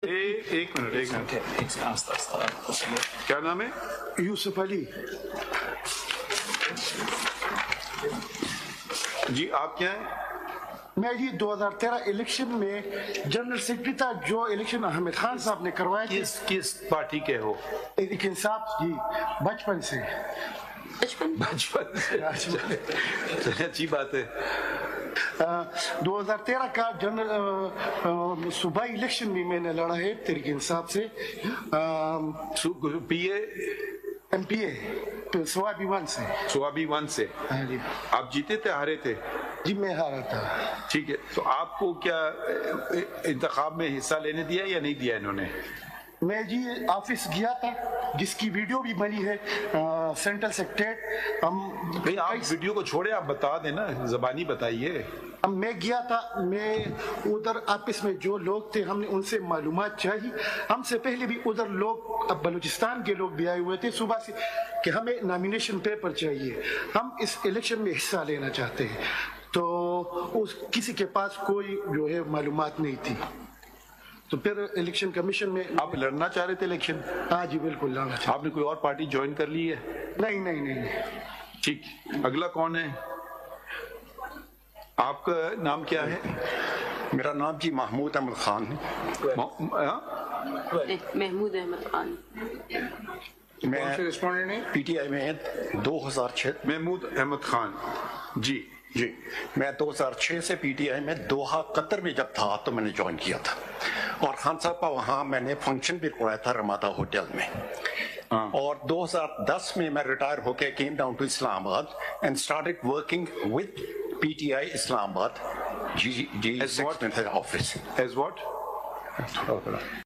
ایک منٹ کیا نام ہے؟ یوسف علی. جی آپ کیا ہیں؟ میں جی 2013 الیکشن میں جنرل سیکرٹری تھا جو الیکشن احمد خان صاحب نے کروائے تھے. کس پارٹی کے ہو؟ تحریک انصاف جی بچپن سے. بچپن سے اچھی بات ہے. 2013 کا جنرل صوبائی الیکشن بھی میں نے لڑا ہے تحریک انصاف سے. پی A M P a Swabi one سے. ہاں جی. آپ جیتے تھے ہارے تھے؟ جی میں ہارا تھا. ٹھیک ہے. تو آپ کو کیا انتخاب میں حصہ لینے دیا یا نہیں دیا انہوں نے؟ میں جی آفس گیا تھا جس کی ویڈیو بھی بنی ہے سینٹرل سیکریٹریٹ. آپ ویڈیو کو چھوڑے آپ بتا دیں نا, زبانی بتائیے. میں گیا تھا, میں ادھر آپس میں جو لوگ تھے ہم نے ان سے معلومات چاہی. ہم سے پہلے بھی ادھر لوگ بلوچستان کے لوگ بھی آئے ہوئے تھے صبح سے کہ ہمیں نامینیشن پیپر چاہیے, ہم اس الیکشن میں حصہ لینا چاہتے ہیں. تو کسی کے پاس کوئی جو ہے معلومات نہیں تھی. تو پھر الیکشن کمیشن میں. آپ لڑنا چاہ رہے تھے الیکشن؟ ہاں جی بالکل لڑنا چاہ. آپ نے کوئی اور پارٹی جوائن کر لی ہے؟ نہیں. ٹھیک. اگلا کون ہے؟ آپ کا نام کیا ہے؟ میرا نام جی محمود احمد خان ہے. محمود احمد خان. میں پی ٹی آئی میں 2006. محمود احمد خان جی. میں 2006 سے پی ٹی آئی میں دوحہ قطر میں جب تھا تو میں نے جوائن کیا تھا, اور خان صاحب کا وہاں میں نے فنکشن بھی کرایا تھا رمادہ ہوٹل میں. اور 2010 میں میں ریٹائر ہو کے came down to Islamabad and started working with P T I Islamabad. جی آفس. Is what?